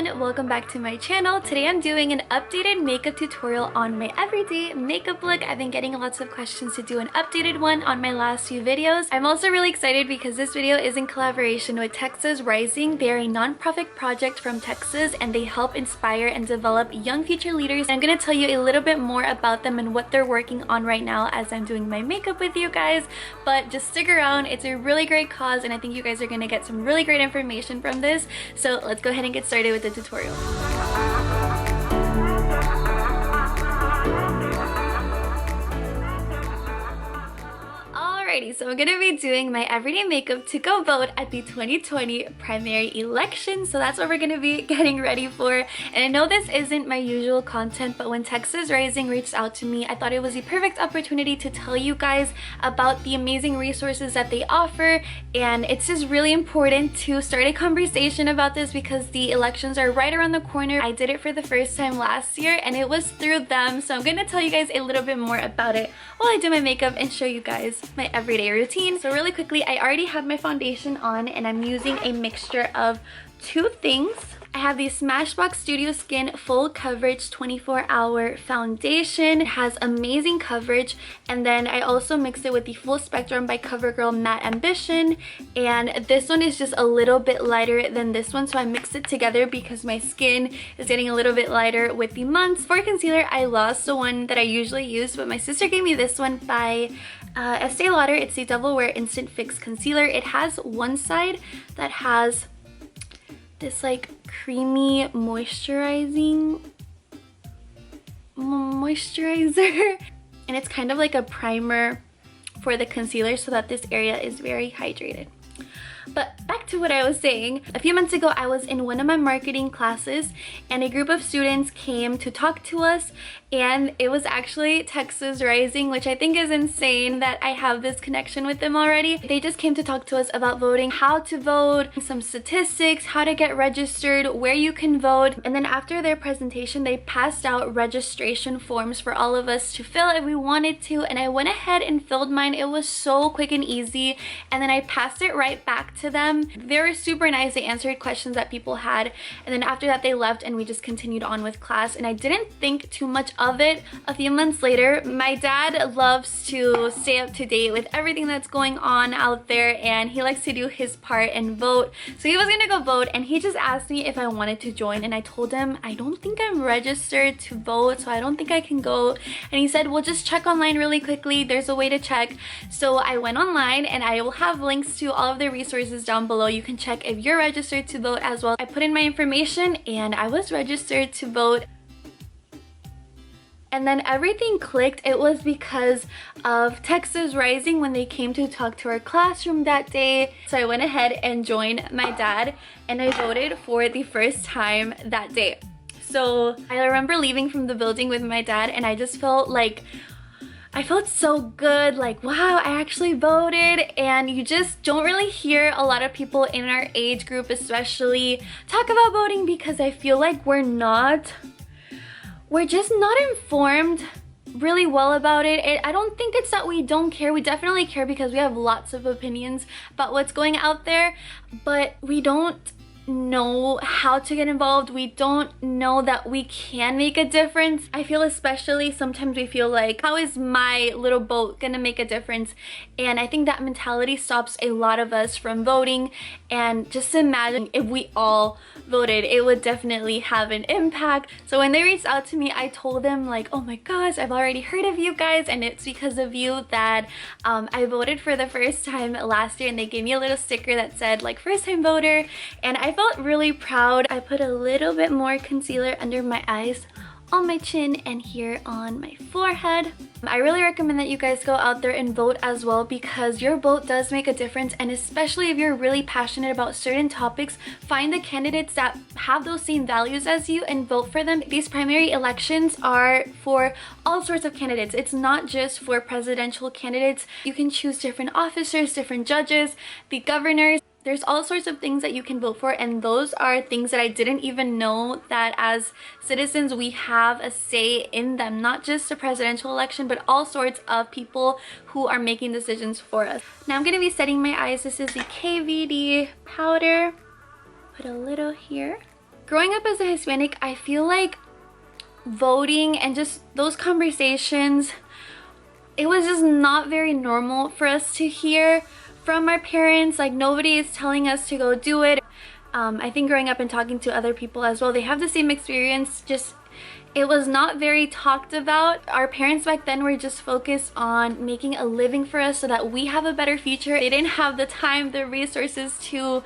everyone, welcome back to my channel. Today I'm doing an updated makeup tutorial on my everyday makeup look. I've been getting lots of questions to do an updated one on my last few videos. I'm also really excited because this video is in collaboration with Texas Rising. They are a non-profit project from Texas and they help inspire and develop young future leaders. I'm going to tell you a little bit more about them and what they're working on right now as I'm doing my makeup with you guys. But just stick around, it's a really great cause and I think you guys are going to get some really great information from this. So let's go ahead and get started with the tutorial. Alrighty, so I'm gonna be doing my everyday makeup to go vote at the 2020 primary election. So that's what we're gonna be getting ready for. And I know this isn't my usual content, but when Texas Rising reached out to me, I thought it was the perfect opportunity to tell you guys about the amazing resources that they offer. And it's just really important to start a conversation about this because the elections are right around the corner. I did it for the first time last year and it was through them. So I'm gonna tell you guys a little bit more about it while I do my makeup and show you guys my everyday routine. So really quickly, I already have my foundation on and I'm using a mixture of two things. I have the Smashbox Studio Skin Full Coverage 24-Hour Foundation. It has amazing coverage. And then I also mixed it with the Full Spectrum by CoverGirl Matte Ambition. And this one is just a little bit lighter than this one. So I mixed it together because my skin is getting a little bit lighter with the months. For concealer, I lost the one that I usually use, but my sister gave me this one by Estee Lauder. It's the Double Wear Instant Fix Concealer. It has one side that has this like creamy moisturizer and it's kind of like a primer for the concealer so that this area is very hydrated. But back to what I was saying, a few months ago I was in one of my marketing classes and a group of students came to talk to us, and it was actually Texas Rising, which I think is insane that I have this connection with them already. They just came to talk to us about voting, how to vote, some statistics, how to get registered, where you can vote. And then after their presentation, they passed out registration forms for all of us to fill if we wanted to, and I went ahead and filled mine. It was so quick and easy, and then I passed it right back to them. They were super nice. They answered questions that people had, and then after that they left and we just continued on with class, and I didn't think too much of it. A few months later, my dad loves to stay up to date with everything that's going on out there and he likes to do his part and vote. So he was gonna go vote and he just asked me if I wanted to join, and I told him I don't think I'm registered to vote, so I don't think I can go. And he said, well, just check online really quickly, there's a way to check. So I went online and I will have links to all of the resources down below. You can check if you're registered to vote as well. I put in my information and I was registered to vote. And then everything clicked. It was because of Texas Rising when they came to talk to our classroom that day. So I went ahead and joined my dad and I voted for the first time that day. So I remember leaving from the building with my dad and I just felt like I felt so good, like wow, I actually voted. And you just don't really hear a lot of people in our age group especially talk about voting because I feel like we're just not informed really well about it. I don't think it's that we don't care. We definitely care because we have lots of opinions about what's going out there, but we don't know how to get involved. We don't know that we can make a difference. I feel especially sometimes we feel like, how is my little vote gonna make a difference? And I think that mentality stops a lot of us from voting. And just imagine if we all voted, it would definitely have an impact. So when they reached out to me, I told them like, oh my gosh, I've already heard of you guys and it's because of you that I voted for the first time last year, and they gave me a little sticker that said like first time voter, and I felt really proud. I put a little bit more concealer under my eyes, on my chin, and here on my forehead. I really recommend that you guys go out there and vote as well because your vote does make a difference, and especially if you're really passionate about certain topics, find the candidates that have those same values as you and vote for them. These primary elections are for all sorts of candidates. It's not just for presidential candidates. You can choose different officers, different judges, the governors. There's all sorts of things that you can vote for, and those are things that I didn't even know that as citizens we have a say in them. Not just the presidential election, but all sorts of people who are making decisions for us. Now I'm going to be setting my eyes. This is the KVD powder. Put a little here. Growing up as a Hispanic, I feel like voting and just those conversations, it was just not very normal for us to hear from our parents. Like, nobody is telling us to go do it. I think growing up and talking to other people as well, they have the same experience, just it was not very talked about. Our parents back then were just focused on making a living for us so that we have a better future. They didn't have the time, the resources to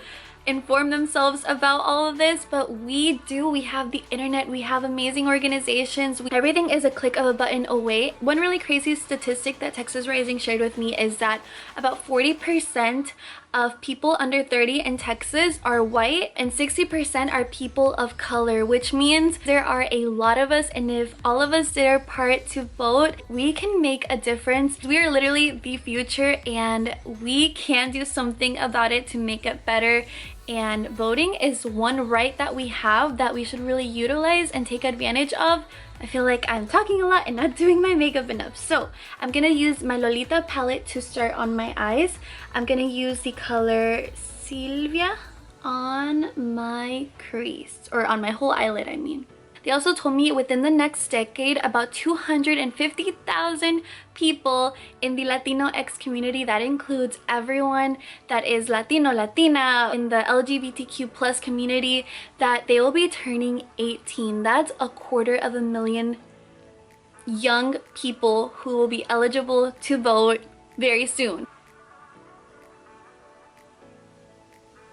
inform themselves about all of this, but we do. We have the internet, we have amazing organizations, everything is a click of a button away. One really crazy statistic that Texas Rising shared with me is that about 40% of people under 30 in Texas are white and 60% are people of color, which means there are a lot of us, and if all of us did our part to vote, we can make a difference. We are literally the future and we can do something about it to make it better. And voting is one right that we have that we should really utilize and take advantage of. I feel like I'm talking a lot and not doing my makeup enough. So I'm gonna use my Lolita palette to start on my eyes. I'm gonna use the color Sylvia on my crease, or on my whole eyelid, I mean. They also told me within the next decade, about 250,000 people in the Latinx community, that includes everyone that is Latino, Latina, in the LGBTQ plus community, that they will be turning 18. That's 250,000 young people who will be eligible to vote very soon.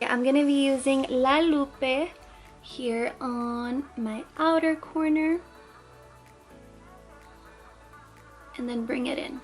I'm gonna be using La Lupe here on my outer corner and then bring it in.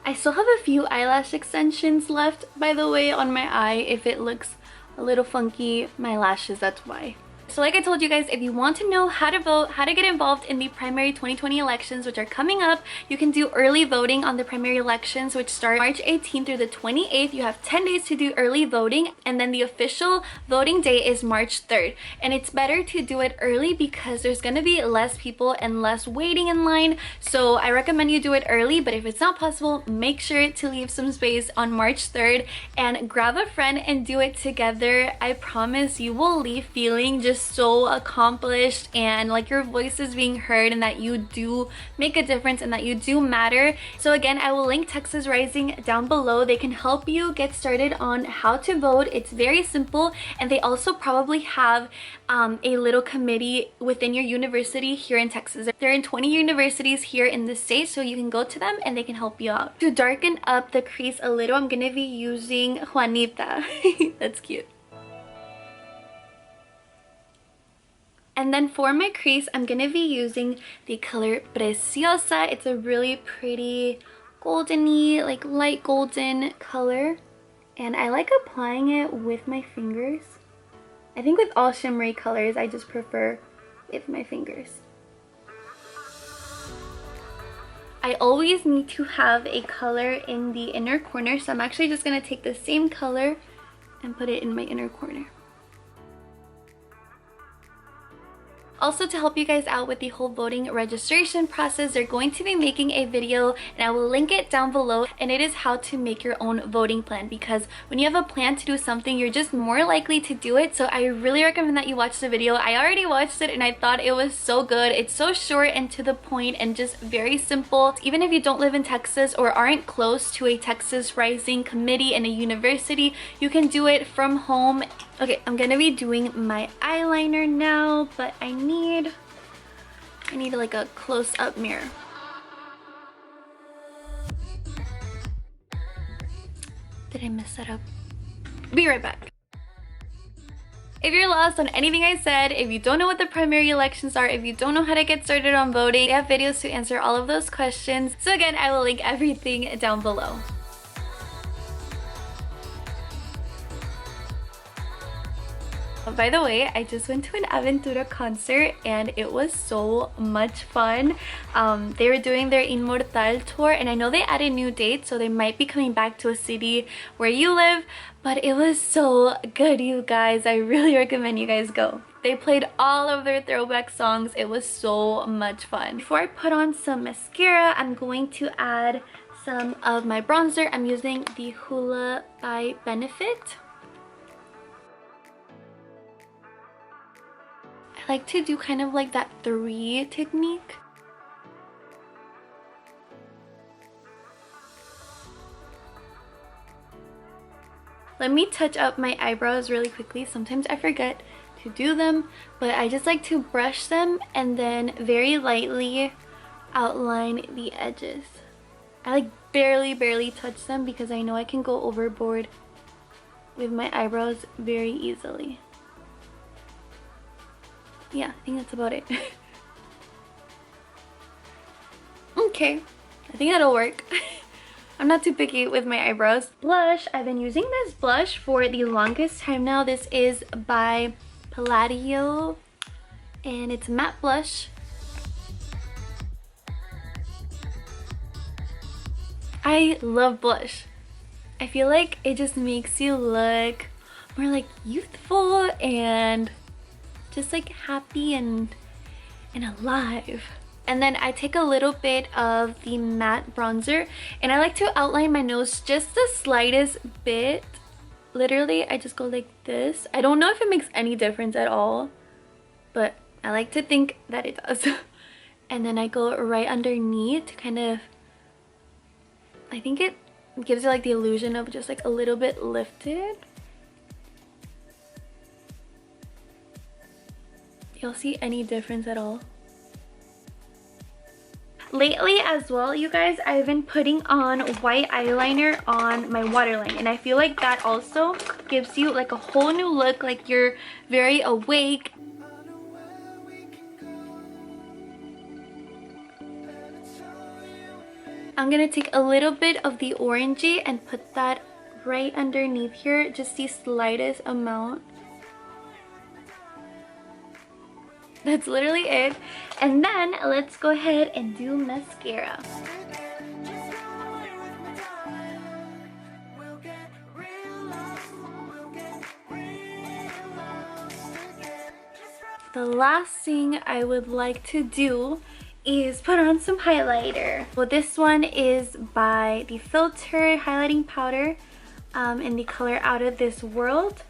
I still have a few eyelash extensions left, by the way, on my eye. If it looks a little funky, my lashes, that's why. So like I told you guys, if you want to know how to vote, how to get involved in the primary 2020 elections, which are coming up, you can do early voting on the primary elections, which start March 18th through the 28th. You have 10 days to do early voting, and then the official voting day is March 3rd. And it's better to do it early because there's gonna be less people and less waiting in line. So I recommend you do it early, but if it's not possible, make sure to leave some space on March 3rd and grab a friend and do it together. I promise you will leave feeling just so accomplished and like your voice is being heard and that you do make a difference and that you do matter. So again, I will link Texas Rising down below. They can help you get started on how to vote. It's very simple, and they also probably have a little committee within your university here in Texas. They're in 20 universities here in the state, so you can go to them and they can help you out. To darken up the crease a little, I'm gonna be using Juanita. That's cute. And then for my crease, I'm gonna be using the color Preciosa. It's a really pretty goldeny, like light golden color. And I like applying it with my fingers. I think with all shimmery colors, I just prefer with my fingers. I always need to have a color in the inner corner, so I'm actually just gonna take the same color and put it in my inner corner. Also, to help you guys out with the whole voting registration process, they're going to be making a video and I will link it down below, and it is how to make your own voting plan, because when you have a plan to do something, you're just more likely to do it. So I really recommend that you watch the video. I already watched it and I thought it was so good. It's so short and to the point and just very simple. Even if you don't live in Texas or aren't close to a Texas Rising committee in a university, you can do it from home. Okay, I'm gonna be doing my eyeliner now, but I need like a close-up mirror. Did I mess that up? Be right back. If you're lost on anything I said, if you don't know what the primary elections are, if you don't know how to get started on voting, I have videos to answer all of those questions. So again, I will link everything down below. By the way, I just went to an Aventura concert and it was so much fun. They were doing their Inmortal tour, and I know they added new dates, so they might be coming back to a city where you live, but it was so good, you guys. I really recommend you guys go. They played all of their throwback songs. It was so much fun. Before I put on some mascara, I'm going to add some of my bronzer. I'm using the Hoola by Benefit. like to do kind of like that 3 technique. Let me touch up my eyebrows really quickly. Sometimes I forget to do them, but I just like to brush them and then very lightly outline the edges. I like barely touch them because I know I can go overboard with my eyebrows very easily. Yeah, I think that's about it. Okay, I think that'll work. I'm not too picky with my eyebrows. Blush, I've been using this blush for the longest time now. This is by Palladio and it's matte blush. I love blush. I feel like it just makes you look more like youthful and just like happy and alive. And then I take a little bit of the matte bronzer and I like to outline my nose just the slightest bit. Literally, I just go like this. I don't know if it makes any difference at all, but I like to think that it does. And then I go right underneath to kind of, I think it gives it like the illusion of just like a little bit lifted. You'll see any difference at all? Lately as well, you guys, I've been putting on white eyeliner on my waterline and I feel like that also gives you like a whole new look, like you're very awake. I'm gonna take a little bit of the orangey and put that right underneath here, just the slightest amount. That's literally it. And then let's go ahead and do mascara. The last thing I would like to do is put on some highlighter. Well, this one is by the Filter highlighting powder in the color Out of This World.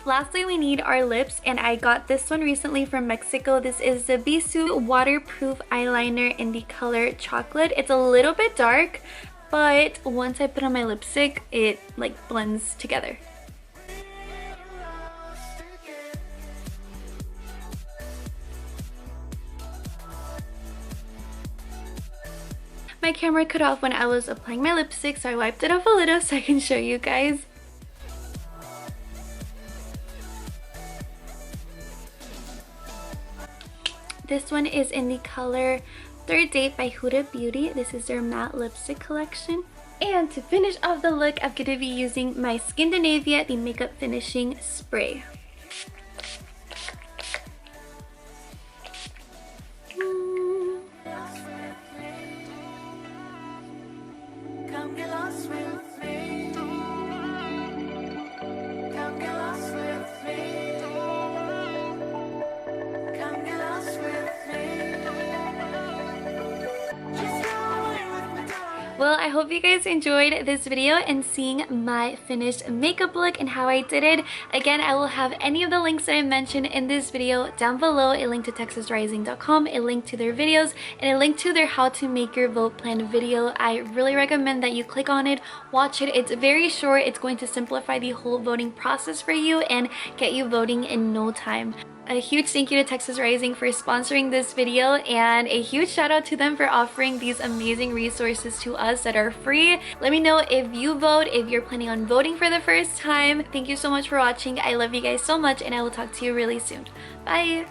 Lastly, we need our lips, and I got this one recently from Mexico. This is the Bisou waterproof eyeliner in the color Chocolate. It's a little bit dark, but once I put on my lipstick, it like blends together. My camera cut off when I was applying my lipstick, so I wiped it off a little so I can show you guys. This one is in the color Third Date by Huda Beauty. This is their matte lipstick collection. And to finish off the look, I'm going to be using my Skindinavia, the makeup finishing spray. Well, I hope you guys enjoyed this video and seeing my finished makeup look and how I did it. Again, I will have any of the links that I mentioned in this video down below, a link to texasrising.com, a link to their videos, and a link to their how to make your vote plan video. I really recommend that you click on it, watch it. It's very short. It's going to simplify the whole voting process for you and get you voting in no time. A huge thank you to Texas Rising for sponsoring this video, and a huge shout out to them for offering these amazing resources to us that are free. Let me know if you vote, if you're planning on voting for the first time. Thank you so much for watching. I love you guys so much, and I will talk to you really soon. Bye!